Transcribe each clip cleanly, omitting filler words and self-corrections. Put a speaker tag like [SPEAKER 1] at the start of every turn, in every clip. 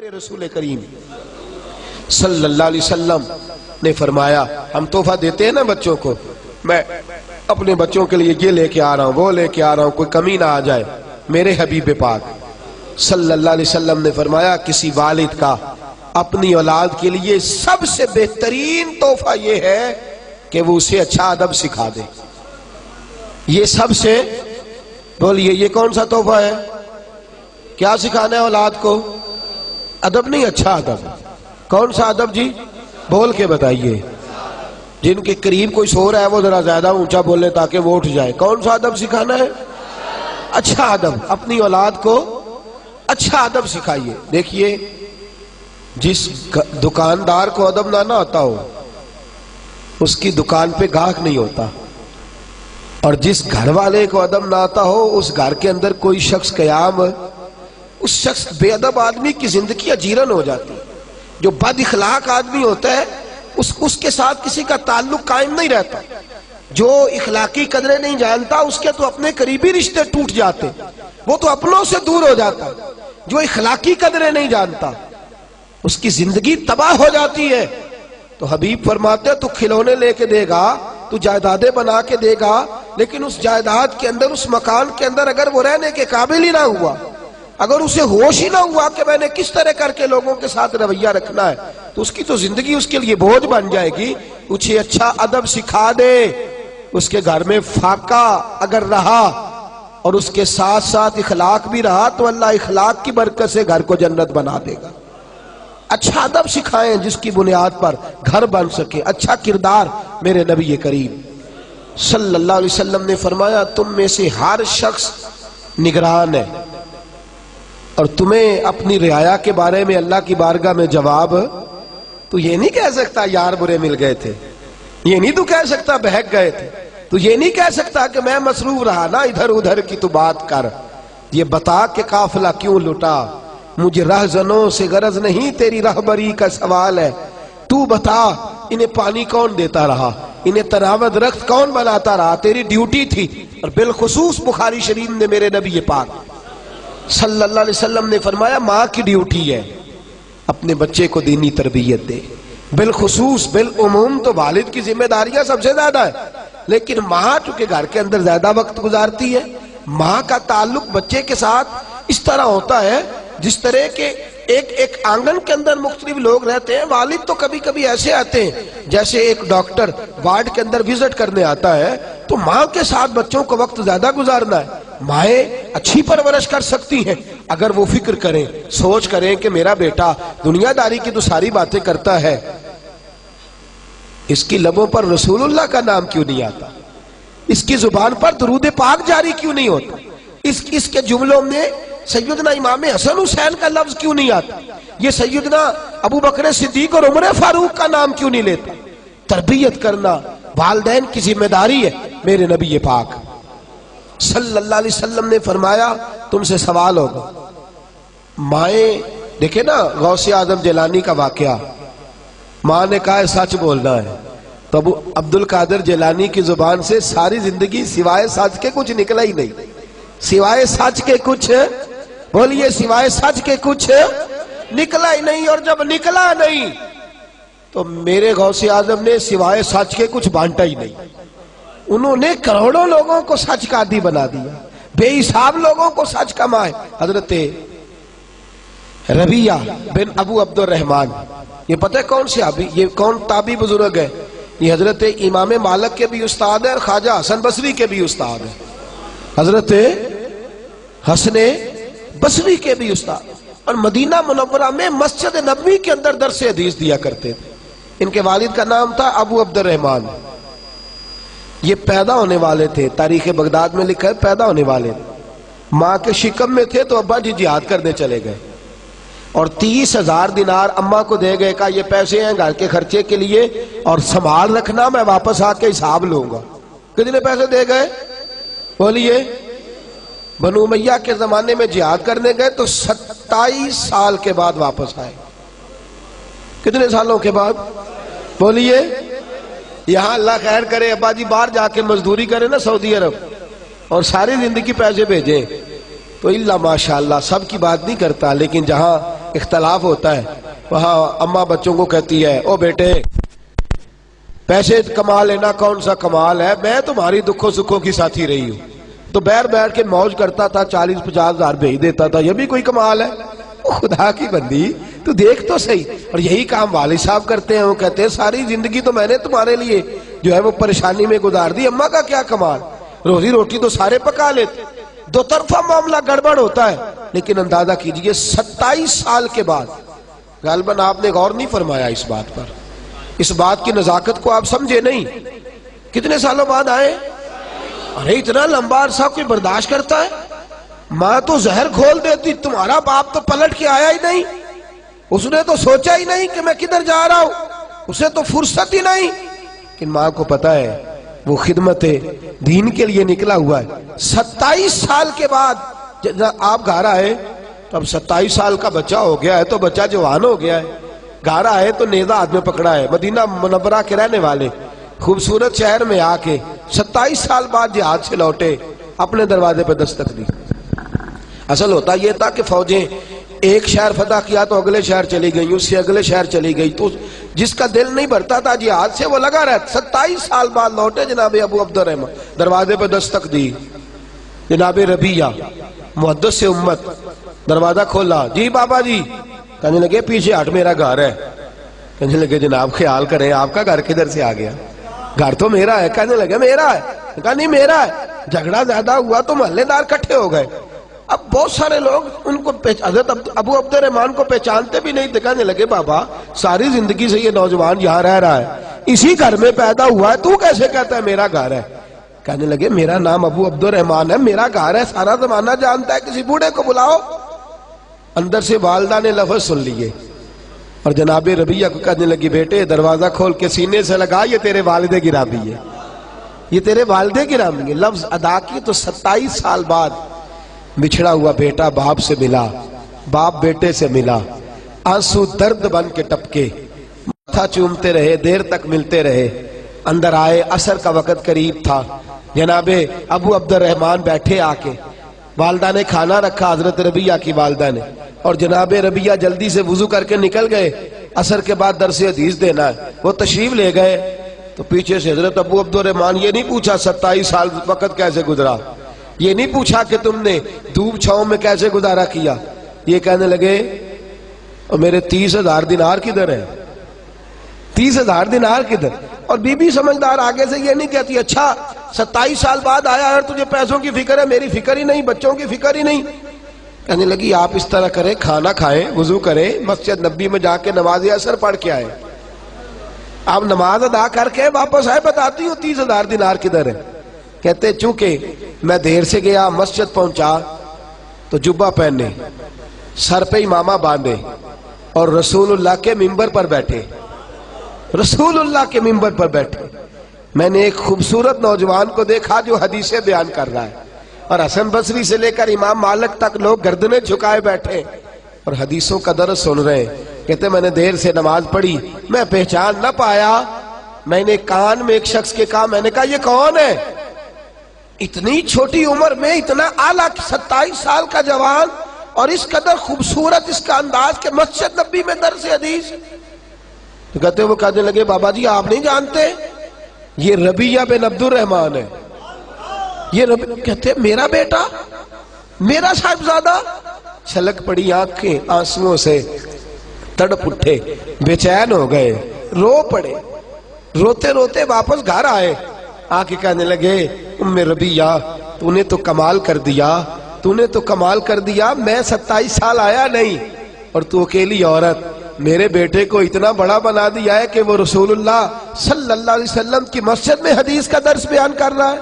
[SPEAKER 1] میرے رسول کریم صلی اللہ علیہ وسلم نے فرمایا ہم تحفہ دیتے ہیں نا بچوں کو، میں اپنے بچوں کے لیے یہ لے کے آ رہا ہوں وہ لے کے آ رہا ہوں، کوئی کمی نہ آ جائے۔ میرے حبیب پاک صلی اللہ علیہ وسلم نے فرمایا کسی والد کا اپنی اولاد کے لیے سب سے بہترین تحفہ یہ ہے کہ وہ اسے اچھا ادب سکھا دے۔ یہ سب سے بولیے یہ کون سا تحفہ ہے؟ کیا سکھانا ہے اولاد کو؟ ادب نہیں، اچھا ادب۔ کون سا ادب جی؟ بول کے بتائیے۔ جن کے قریب کوئی سو رہا ہے وہ ذرا زیادہ اونچا بولے تاکہ وہ اٹھ جائے۔ کون سا ادب سکھانا ہے؟ اچھا ادب۔ اپنی اولاد کو اچھا ادب سکھائیے۔ دیکھیے جس دکاندار کو ادب نہ آتا ہو اس کی دکان پہ گاہک نہیں ہوتا، اور جس گھر والے کو ادب نہ آتا ہو اس گھر کے اندر کوئی شخص قیام، اس شخص بے ادب آدمی کی زندگی اجیرن ہو جاتی۔ جو بد اخلاق آدمی ہوتا ہے اس کے ساتھ کسی کا تعلق قائم نہیں رہتا۔ جو اخلاقی قدریں نہیں جانتا اس کے تو اپنے قریبی رشتے ٹوٹ جاتے، وہ تو اپنوں سے دور ہو جاتا۔ جو اخلاقی قدریں نہیں جانتا اس کی زندگی تباہ ہو جاتی ہے۔ تو حبیب فرماتے تو کھلونے لے کے دے گا، تو جائیدادیں بنا کے دے گا، لیکن اس جائیداد کے اندر، اس مکان کے اندر اگر وہ رہنے کے قابل ہی نہ ہوا، اگر اسے ہوش ہی نہ ہوا کہ میں نے کس طرح کر کے لوگوں کے ساتھ رویہ رکھنا ہے، تو اس کی تو زندگی اس کے لیے بوجھ بن جائے گی۔ اسے اچھا ادب سکھا دے، اس کے گھر میں فاقہ اگر رہا اور اس کے ساتھ ساتھ اخلاق بھی رہا تو اللہ اخلاق کی برکت سے گھر کو جنت بنا دے گا۔ اچھا ادب سکھائیں جس کی بنیاد پر گھر بن سکے، اچھا کردار۔ میرے نبی کریم صلی اللہ علیہ وسلم نے فرمایا تم میں سے ہر شخص نگران ہے، اور تمہیں اپنی رعایا کے بارے میں اللہ کی بارگاہ میں جواب تو یہ نہیں کہہ سکتا یار برے مل گئے تھے، یہ نہیں تو کہہ سکتا بہک گئے تھے، تو یہ نہیں کہہ سکتا کہ میں مصروف رہا نا، ادھر ادھر کی تو بات کر، یہ بتا کہ قافلہ کیوں لٹا، مجھے رہزنوں سے غرض نہیں تیری رہبری کا سوال ہے، تو بتا انہیں پانی کون دیتا رہا، انہیں تناوت رخت کون بناتا رہا، تیری ڈیوٹی تھی۔ اور بالخصوص بخاری شریف نے میرے نبی پاک صلی اللہ علیہ وسلم نے فرمایا ماں کی ڈیوٹی ہے اپنے بچے کو دینی تربیت دے۔ بالخصوص بالعموم تو والد کی ذمہ داریاں سب سے زیادہ ہے، لیکن ماں چونکہ گھر کے اندر زیادہ وقت گزارتی ہے، ماں کا تعلق بچے کے ساتھ اس طرح ہوتا ہے جس طرح کہ ایک آنگن کے اندر مختلف لوگ رہتے ہیں۔ والد تو کبھی کبھی ایسے آتے ہیں جیسے ایک ڈاکٹر وارڈ کے اندر وزٹ کرنے آتا ہے، تو ماں کے ساتھ بچوں کو وقت زیادہ گزارنا ہے۔ مائیں اچھی پرورش کر سکتی ہیں اگر وہ فکر کریں، سوچ کریں کہ میرا بیٹا دنیا داری کی تو ساری باتیں کرتا ہے، اس کی لبوں پر رسول اللہ کا نام کیوں نہیں آتا، اس کی زبان پر درود پاک جاری کیوں نہیں ہوتا، اس کے جملوں میں سیدنا امام حسن حسین کا لفظ کیوں نہیں آتا، یہ سیدنا ابو بکر صدیق اور عمر فاروق کا نام کیوں نہیں لیتا۔ تربیت کرنا والدین کی ذمہ داری ہے۔ میرے نبی پاک صلی اللہ علیہ وسلم نے فرمایا تم سے سوال ہوگا، مائیں دیکھیں نا غوث اعظم جیلانی کا واقعہ، ماں نے کہا ہے سچ بولنا ہے، تو ابو عبد القادر جیلانی کی زبان سے ساری زندگی سوائے سچ کے کچھ نکلا ہی نہیں، سوائے سچ کے کچھ بولیے، سوائے سچ کے کچھ نکلا ہی نہیں۔ اور جب نکلا نہیں تو میرے غوث اعظم نے سوائے سچ کے کچھ بانٹا ہی نہیں، انہوں نے کروڑوں لوگوں کو سچ کا عادی بنا دیا، بے حساب لوگوں کو سچ کا ماں ہے۔ حضرت ربیہ بن ابو عبد الرحمن، یہ پتہ ہے کون سی یہ کون تابعی بزرگ ہے؟ یہ حضرت امام مالک کے بھی استاد ہیں اور خواجہ حسن بصری کے بھی استاد ہیں، حضرت حسن بصری کے بھی استاد، اور مدینہ منورہ میں مسجد نبوی کے اندر درس حدیث دیا کرتے تھے۔ ان کے والد کا نام تھا ابو عبد الرحمن، یہ پیدا ہونے والے تھے، تاریخ بغداد میں لکھا ہے پیدا ہونے والے، ماں کے شکم میں تھے تو ابا جی جہاد کرنے چلے گئے، اور 30,000 دینار اماں کو دے گئے، کہا یہ پیسے ہیں گھر کے خرچے کے لیے اور سنبھال رکھنا، میں واپس آ کے حساب لوں گا۔ کتنے پیسے دے گئے بولیے؟ بنو امیہ کے زمانے میں جہاد کرنے گئے تو 27 سال کے بعد واپس آئے۔ کتنے سالوں کے بعد بولیے؟ یہاں اللہ خیر کرے ابا جی باہر جا کے مزدوری کرے نا سعودی عرب اور ساری زندگی پیسے بھیجیں تو اللہ ماشاءاللہ سب کی بات نہیں کرتا، لیکن جہاں اختلاف ہوتا ہے، وہاں اماں بچوں کو کہتی ہے او بیٹے پیسے کما لینا کون سا کمال ہے، میں تمہاری دکھوں سکھوں کی ساتھی رہی ہوں، تو بیٹھ کے موج کرتا تھا، 40-50 ہزار بھیج دیتا تھا، یہ بھی کوئی کمال ہے؟ خدا کی بندی تو دیکھ تو صحیح۔ اور یہی کام والد صاحب کرتے ہیں، وہ کہتے ہیں ساری زندگی تو میں نے تمہارے لیے جو ہے وہ پریشانی میں گزار دی، اماں کا کیا کمال، روزی روٹی تو سارے پکا لیتے۔ دو طرفہ معاملہ گڑبڑ ہوتا ہے، لیکن اندازہ کیجئے 27 سال کے بعد، غالباً آپ نے غور نہیں فرمایا اس بات پر، اس بات کی نزاکت کو آپ سمجھے نہیں، کتنے سالوں بعد آئے؟ ارے اتنا لمبا عرصہ کوئی برداشت کرتا ہے؟ ماں تو زہر کھول دیتی، تمہارا باپ تو پلٹ کے آیا ہی نہیں، اس نے تو سوچا ہی نہیں کہ میں کدھر جا رہا ہوں، اسے تو فرصت ہی نہیں۔ کہ ماں کو پتا ہے وہ خدمت دین کے لیے نکلا ہوا ہے۔ 27 سال کے بعد جب آپ گھر آئے تو اب 27 سال کا بچہ ہو گیا ہے، تو بچہ جوان ہو گیا ہے، گھر آئے تو نیزہ ہاتھ میں پکڑا ہے، مدینہ منورہ کے رہنے والے خوبصورت شہر میں آ کے 27 سال بعد جہاد سے لوٹے، اپنے دروازے پہ دستک دی۔ اصل ہوتا یہ تھا کہ فوجیں ایک شہر فتح کیا تو اگلے شہر چلی گئی، اس سے اگلے شہر چلی گئی، تو جس کا دل نہیں بھرتا تھا جہاد سے وہ لگا رہتا۔ 27 سال بعد لوٹے جناب ابو عبد الرحمن، دروازے پہ دستک دی، جناب ربیہ محدث امت، دروازہ کھولا، جی بابا جی، کہنے لگے پیچھے ہٹ میرا گھر ہے، کہنے لگے جناب خیال کریں آپ کا گھر کدھر سے آ گیا، گھر تو میرا ہے، کہنے لگے میرا ہے، کہا نہیں میرا ہے، جھگڑا زیادہ ہوا تو محلے دار کٹھے ہو گئے، اب بہت سارے لوگ ان کو حضرت ابو عبد الرحمن کو پہچانتے بھی نہیں، کہنے لگے بابا ساری زندگی سے یہ نوجوان یہاں رہ رہا ہے، اسی گھر میں پیدا ہوا ہے، تو کیسے کہتا ہے میرا گھر ہے؟ کہنے لگے میرا نام ابو عبد الرحمن ہے، میرا گھر ہے، سارا زمانہ جانتا ہے، کسی بوڑھے کو بلاؤ۔ اندر سے والدہ نے لفظ سن لیے اور جناب ربیہ کو کہنے لگی بیٹے دروازہ کھول کے سینے سے لگا، یہ تیرے والد گرامی ہے، یہ تیرے والد گرامی ہے۔ لفظ ادا کی تو 27 سال بعد بچھڑا ہوا بیٹا باپ سے ملا، باپ بیٹے سے ملا، آنسو درد بن کے ٹپکے، ماتھا چومتے رہے، دیر تک ملتے رہے، اندر آئے، عصر کا وقت قریب تھا، جناب ابو عبد الرحمن بیٹھے آ کے، والدہ نے کھانا رکھا، حضرت ربیہ کی والدہ نے، اور جناب ربیہ جلدی سے وضو کر کے نکل گئے، عصر کے بعد درس حدیث دینا ہے، وہ تشریف لے گئے تو پیچھے سے حضرت ابو عبد الرحمن یہ نہیں پوچھا 27 سال وقت کیسے گزرا، یہ نہیں پوچھا کہ تم نے دھوپ چھاؤں میں کیسے گزارا کیا، یہ کہنے لگے اور میرے 30,000 دینار کدھر ہیں، 30,000 دینار کدھر؟ اور بی بی سمجھدار آگے سے یہ نہیں کہتی اچھا 27 سال بعد آیا اور تجھے پیسوں کی فکر ہے، میری فکر ہی نہیں، بچوں کی فکر ہی نہیں۔ کہنے لگی آپ اس طرح کریں، کھانا کھائیں، وضو کریں، مسجد نبی میں جا کے نماز عصر پڑھ کے آئے، آپ نماز ادا کر کے واپس آئے، بتاتی ہوں 30,000 دینار کدھر ہے۔ کہتے چونکہ میں دیر سے گیا، مسجد پہنچا تو جبہ پہنے، سر پہ امامہ باندھے اور رسول اللہ کے ممبر پر بیٹھے، رسول اللہ کے ممبر پر بیٹھے، میں نے ایک خوبصورت نوجوان کو دیکھا جو حدیثیں بیان کر رہا ہے، اور حسن بصری سے لے کر امام مالک تک لوگ گردنیں جھکائے بیٹھے اور حدیثوں کا درس سن رہے ہیں۔ کہتے میں نے دیر سے نماز پڑھی، میں پہچان نہ پایا، میں نے کان میں ایک شخص کے کہا، میں نے کہا یہ کون ہے؟ اتنی چھوٹی عمر میں اتنا اعلیٰ 27 سال کا جوان اور اس قدر خوبصورت اس کا انداز کہ مسجد نبی میں درس حدیث۔ تو کہتے وہ کہنے لگے بابا جی آپ نہیں جانتے یہ ربیہ بن عبد الرحمن ہے، یہ کہتے میرا بیٹا، میرا صاحبزادہ۔ چھلک پڑی آنکھیں آنسوؤں سے، تڑپ اٹھے، بے چین ہو گئے، رو پڑے، روتے روتے واپس گھر آئے، آ کے کہنے لگے ام ربیہ تو نے تو کمال کر دیا، تو نے تو کمال کر دیا، میں 27 سال آیا نہیں اور تو اکیلی عورت میرے بیٹے کو اتنا بڑا بنا دیا ہے کہ وہ رسول اللہ صلی اللہ علیہ وسلم کی مسجد میں حدیث کا درس بیان کر رہا ہے،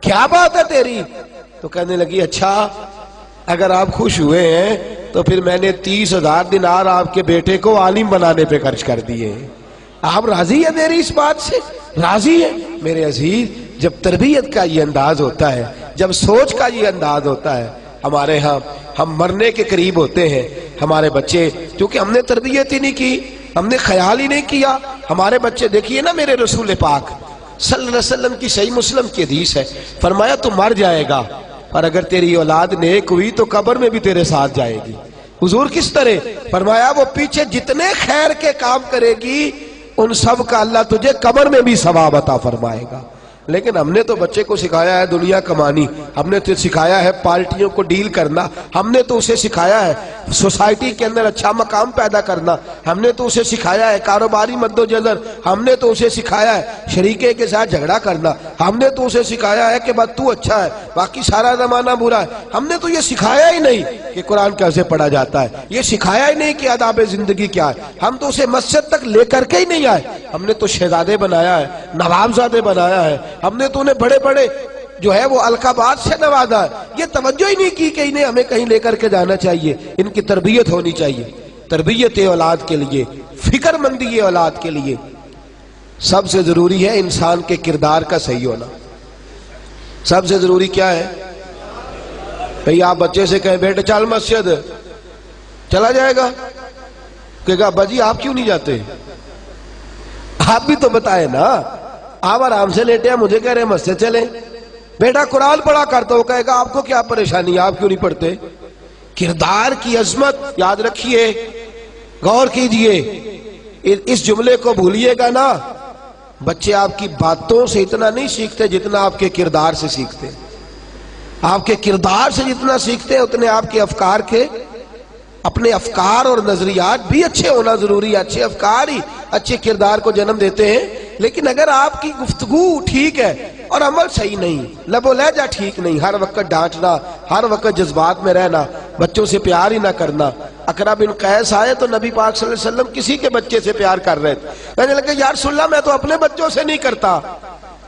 [SPEAKER 1] کیا بات ہے تیری؟ تو کہنے لگی اچھا اگر آپ خوش ہوئے ہیں تو پھر میں نے 30,000 دینار آپ کے بیٹے کو عالم بنانے پہ خرچ کر دیے، آپ راضی ہیں میری اس بات سے؟ راضی ہیں؟ میرے عزیز جب تربیت کا یہ انداز ہوتا ہے، جب سوچ کا یہ انداز ہوتا ہے، ہمارے ہاں ہم مرنے کے قریب ہوتے ہیں، ہمارے بچے کیونکہ ہم نے تربیت ہی نہیں کی، ہم نے خیال ہی نہیں کیا، ہمارے بچے دیکھیے نا میرے رسول پاک صلی اللہ علیہ وسلم کی صحیح مسلم کی حدیث ہے، فرمایا تو مر جائے گا اور اگر تیری اولاد نیک ہوئی تو قبر میں بھی تیرے ساتھ جائے گی، حضور کس طرح؟ فرمایا وہ پیچھے جتنے خیر کے کام کرے گی ان سب کا اللہ تجھے قبر میں بھی ثواب عطا فرمائے گا۔ لیکن ہم نے تو بچے کو سکھایا ہے دنیا کمانی، ہم نے تو سکھایا ہے پارٹیوں کو ڈیل کرنا، ہم نے تو اسے سکھایا ہے سوسائٹی کے اندر اچھا مقام پیدا کرنا، ہم نے تو اسے سکھایا ہے کاروباری مدوجہد، ہم نے تو اسے سکھایا ہے شریکے کے ساتھ جھگڑا کرنا، ہم نے تو اسے سکھایا ہے کہ بس تو اچھا ہے باقی سارا زمانہ برا ہے۔ ہم نے تو یہ سکھایا ہی نہیں کہ قرآن کیسے پڑھا جاتا ہے، یہ سکھایا ہی نہیں کہ آداب زندگی کیا ہے، ہم تو اسے مسجد تک لے کر کے ہی نہیں آئے۔ ہم نے تو شہزادے بنایا ہے، نوابزادے بنایا ہے، ہم نے تو انہیں بڑے بڑے جو ہے وہ القابات سے نوازا ہے۔ یہ توجہ ہی نہیں کی کہ انہیں ہمیں کہیں لے کر کے جانا چاہیے، ان کی تربیت ہونی چاہیے۔ تربیت اولاد کے لیے، فکر مندی اولاد کے لیے سب سے ضروری ہے انسان کے کردار کا صحیح ہونا۔ سب سے ضروری کیا ہے؟ بھئی آپ بچے سے کہیں بیٹے چل مسجد، چلا جائے گا؟ کہے گا ابا جی آپ کیوں نہیں جاتے؟ آپ بھی تو بتائے نا، آپ آرام سے لیٹے ہیں مجھے کہہ رہے ہیں مسجد چلیں۔ بیٹا قرآن پڑھا کرتا ہو، کہے گا آپ کو کیا پریشانی ہے آپ کیوں نہیں پڑھتے؟ کردار کی عظمت یاد رکھیے، غور کیجئے، اس جملے کو بھولیے گا نا۔ بچے آپ کی باتوں سے اتنا نہیں سیکھتے جتنا آپ کے کردار سے سیکھتے، آپ کے کردار سے جتنا سیکھتے اتنے آپ کے افکار کے، اپنے افکار اور نظریات بھی اچھے ہونا ضروری ہے۔ اچھے افکار ہی اچھے کردار کو جنم دیتے ہیں۔ لیکن اگر آپ کی گفتگو ٹھیک ہے اور عمل صحیح نہیں، لب و لہجہ ٹھیک نہیں، ہر وقت ڈانٹنا، ہر وقت جذبات میں رہنا، بچوں سے پیار ہی نہ کرنا۔ اقرا بن قیس آئے تو نبی پاک صلی اللہ علیہ وسلم کسی کے بچے سے پیار کر رہے تھے، کہنے لگے یا رسول اللہ میں تو اپنے بچوں سے نہیں کرتا،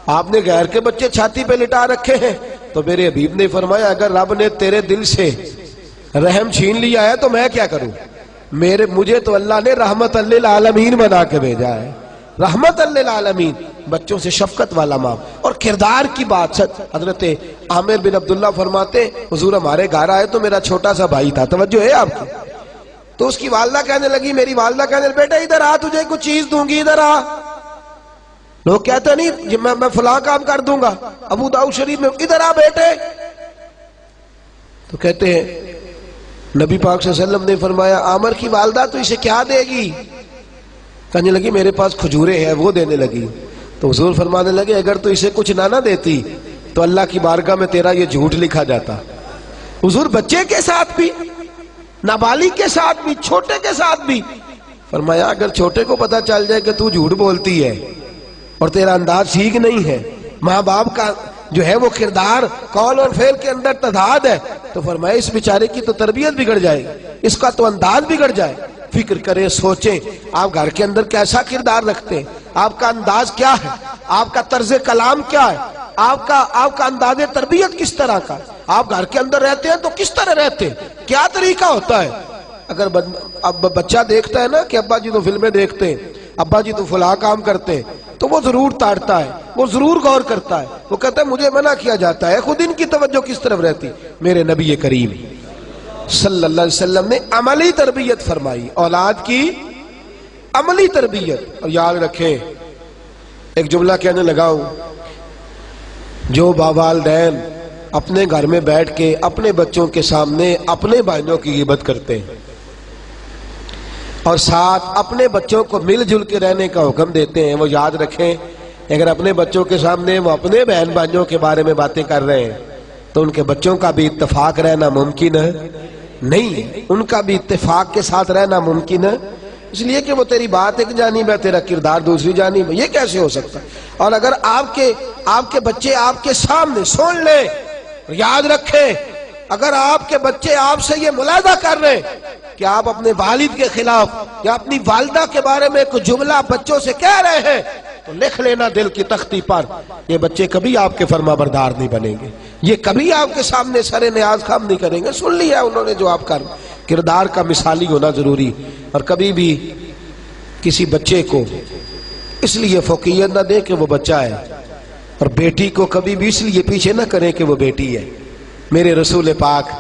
[SPEAKER 1] آپ نے غیر کے بچے چھاتی پہ لٹا رکھے ہیں۔ تو میرے حبیب نے فرمایا اگر رب نے تیرے دل سے رحم چھین لیا ہے تو میں کیا کروں؟ مجھے تو اللہ نے رحمت للعالمین بنا کے بھیجا ہے، رحمت للعالمین، بچوں سے شفقت والا ماں۔ اور کردار کی بات، حضرت عامر بن عبداللہ فرماتے حضور ہمارے گھر آئے تو میرا چھوٹا سا بھائی تھا، توجہ ہے آپ کی؟ تو اس کی والدہ کہنے لگی، میری والدہ کہنے لگی بیٹا ادھر آ تجھے کچھ چیز دوں گی، ادھر آ۔ لوگ کہتے نہیں میں فلاں کام کر دوں گا، ابو داؤد شریف میں ادھر آ بیٹے، تو کہتے ہیں نبی پاک صلی اللہ علیہ وسلم نے فرمایا عامر کی والدہ تو اسے کیا دے گی؟ کہنے لگی میرے پاس کھجورے ہیں، وہ دینے لگی۔ تو حضور فرمانے لگے اگر تو اسے کچھ نہ دیتی تو اللہ کی بارگاہ میں تیرا یہ جھوٹ لکھا جاتا۔ حضور بچے کے ساتھ بھی، نابالغ کے ساتھ بھی، چھوٹے کے ساتھ بھی فرمایا اگر چھوٹے کو پتا چل جائے کہ تو جھوٹ بولتی ہے اور تیرا انداز ٹھیک نہیں ہے، ماں باپ کا جو ہے وہ کردار قول اور فعل کے اندر تضاد ہے، تو فرمایا اس بیچارے کی تو تربیت بگڑ جائے گی، اس کا تو انداز بگڑ جائے۔ فکر کریں، سوچیں آپ گھر کے اندر کیسا کردار رکھتے ہیں، آپ کا انداز کیا ہے، آپ کا طرز کلام کیا ہے، آپ کا انداز تربیت کس طرح کا، آپ گھر کے اندر رہتے ہیں تو کس طرح رہتے ہیں، کیا طریقہ ہوتا ہے۔ اگر اب بچہ دیکھتا ہے نا کہ ابا جی تو فلمیں دیکھتے ہیں، ابا جی تو فلاں کام کرتے ہیں، تو وہ ضرور تاڑتا ہے، وہ ضرور غور کرتا ہے، وہ کہتا ہے مجھے منع کیا جاتا ہے، خود ان کی توجہ کس طرف رہتی۔ میرے نبی کریم صلی اللہ علیہ وسلم نے عملی تربیت فرمائی، اولاد کی عملی تربیت۔ اور یاد رکھیں ایک جملہ کہنے لگا ہوں، جو والدین اپنے گھر میں بیٹھ کے اپنے بچوں کے سامنے اپنے بھائیوں کی غیبت کرتے ہیں اور ساتھ اپنے بچوں کو مل جل کے رہنے کا حکم دیتے ہیں، وہ یاد رکھیں اگر اپنے بچوں کے سامنے وہ اپنے بہن بھائیوں کے بارے میں باتیں کر رہے ہیں تو ان کے بچوں کا بھی اتفاق رہنا ممکن ہے نہیں، ان کا بھی اتفاق کے ساتھ رہنا ممکن ہے، اس لیے کہ وہ تیری بات ایک جانب ہے، تیرا کردار دوسری جانب ہے، یہ کیسے ہو سکتا ہے؟ اور اگر آپ کے بچے آپ کے سامنے سن لیں، یاد رکھیں اگر آپ کے بچے آپ سے یہ ملاحظہ کر رہے ہیں کہ آپ اپنے والد کے خلاف یا اپنی والدہ کے بارے میں کوئی جملہ بچوں سے کہہ رہے ہیں تو لکھ لینا دل کی تختی پر، یہ بچے کبھی آپ کے فرما بردار نہیں بنیں گے، یہ کبھی آپ کے سامنے سر نیاز خم نہیں کریں گے۔ سن لیا انہوں نے جو آپ کا کردار کا مثالی ہونا ضروری۔ اور کبھی بھی کسی بچے کو اس لیے فوقیت نہ دیں کہ وہ بچہ ہے، اور بیٹی کو کبھی بھی اس لیے پیچھے نہ کریں کہ وہ بیٹی ہے۔ میرے رسول پاک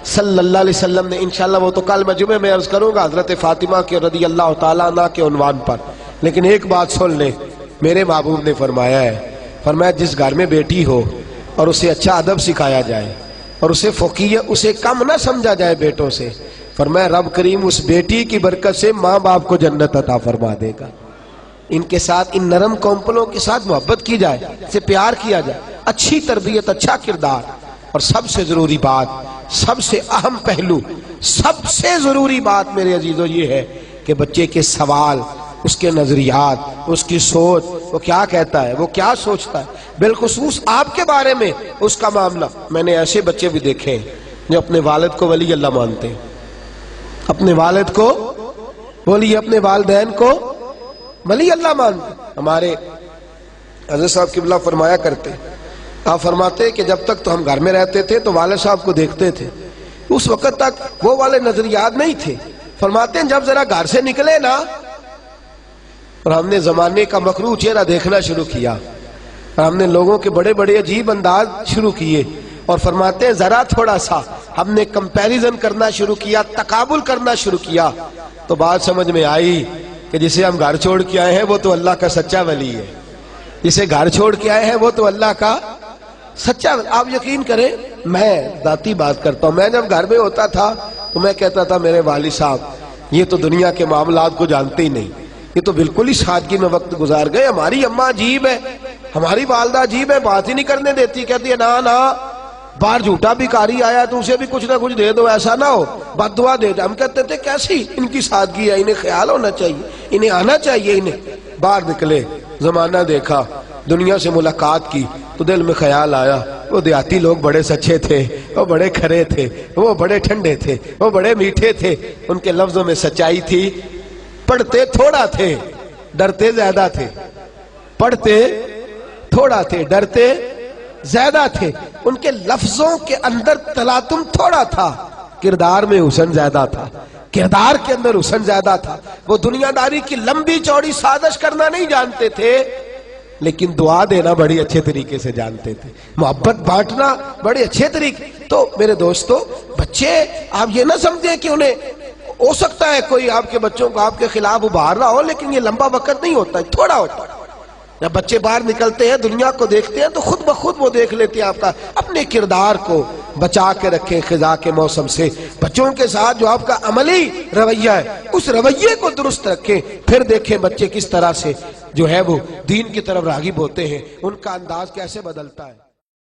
[SPEAKER 1] صلی اللہ علیہ وسلم نے انشاءاللہ وہ تو کل میں جمعے میں عرض کروں گا حضرت فاطمہ کے رضی اللہ تعالیٰ عنہ کے عنوان پر، لیکن ایک بات سن لیں، میرے محبوب نے فرمایا جس گھر میں بیٹی ہو اور اسے اچھا ادب سکھایا جائے اور اسے فوقیت، اسے کم نہ سمجھا جائے بیٹوں سے، فرمایا رب کریم اس بیٹی کی برکت سے ماں باپ کو جنت عطا فرما دے گا۔ ان کے ساتھ، ان نرم کونپلوں کے ساتھ محبت کی جائے، سے پیار کیا جائے، اچھی تربیت، اچھا کردار، اور سب سے ضروری بات، سب سے اہم پہلو، سب سے ضروری بات میرے عزیزو یہ ہے کہ بچے کے سوال، اس کے نظریات، اس کی سوچ، وہ کیا کہتا ہے، وہ کیا سوچتا ہے، بالخصوص آپ کے بارے میں اس کا معاملہ۔ میں نے ایسے بچے بھی دیکھے ہیں جو اپنے والد کو ولی اللہ مانتے ہیں، اپنے والد کو، بولیے، اپنے والدین کو ولی اللہ مانتے۔ ہمارے حضرت صاحب قبلہ فرمایا کرتے، آپ فرماتے کہ جب تک تو ہم گھر میں رہتے تھے تو والد صاحب کو دیکھتے تھے، اس وقت تک وہ والے نظریات نہیں تھے۔ فرماتے ہیں جب ذرا گھر سے نکلے نا اور ہم نے زمانے کا مکروہ چہرہ دیکھنا شروع کیا، اور ہم نے لوگوں کے بڑے بڑے عجیب انداز شروع کیے، اور فرماتے ہیں ذرا تھوڑا سا ہم نے کمپیریزن کرنا شروع کیا، تقابل کرنا شروع کیا، تو بات سمجھ میں آئی کہ جسے ہم گھر چھوڑ کے آئے ہیں وہ تو اللہ کا سچا ولی ہے، جسے گھر چھوڑ کے آئے ہیں وہ تو اللہ کا سچا ولی۔ آپ یقین کریں، میں ذاتی بات کرتا ہوں، میں جب گھر میں ہوتا تھا تو میں کہتا تھا میرے والد صاحب یہ تو دنیا کے معاملات کو جانتے ہی نہیں، یہ تو بالکل ہی سادگی میں وقت گزار گئے، ہماری اماں عجیب ہے، ہماری والدہ عجیب ہے، بات ہی نہیں کرنے دیتی، کہتی ہے نا نا باہر جھوٹا بھکاری آیا تو اسے بھی کچھ نہ کچھ دے دو، ایسا نہ ہو، بد دعا دے دو۔ ہم کہتے تھے کیسی ان کی سادگی ہے، انہیں خیال ہونا چاہیے، انہیں آنا چاہیے۔ انہیں باہر نکلے، زمانہ دیکھا، دنیا سے ملاقات کی تو دل میں خیال آیا وہ دیہاتی لوگ بڑے سچے تھے، وہ بڑے کھرے تھے، وہ بڑے ٹھنڈے تھے، وہ بڑے میٹھے تھے، ان کے لفظوں میں سچائی تھی، پڑھتے تھوڑا تھے ڈرتے زیادہ تھے، پڑھتے تھوڑا تھے ڈرتے زیادہ تھے، ان کے لفظوں کے اندر تلاطم تھوڑا تھا، کردار میں حسن زیادہ تھا، کردار کے اندر حسن زیادہ تھا۔ وہ دنیا داری کی لمبی چوڑی سازش کرنا نہیں جانتے تھے، لیکن دعا دینا بڑی اچھے طریقے سے جانتے تھے، محبت بانٹنا بڑے اچھے طریقے۔ تو میرے دوستو، بچے آپ یہ نہ سمجھیں کہ انہیں، ہو سکتا ہے کوئی آپ کے بچوں کو آپ کے خلاف ابھار رہا ہو، لیکن یہ لمبا وقت نہیں ہوتا ہے، تھوڑا ہوتا ہے۔ جب بچے باہر نکلتے ہیں، دنیا کو دیکھتے ہیں، تو خود بخود وہ دیکھ لیتے ہیں آپ کا اپنے کردار کو بچا کے رکھیں خزاں کے موسم سے۔ بچوں کے ساتھ جو آپ کا عملی رویہ ہے، اس رویے کو درست رکھیں، پھر دیکھیں بچے کس طرح سے جو ہے وہ دین کی طرف راغب ہوتے ہیں، ان کا انداز کیسے بدلتا ہے۔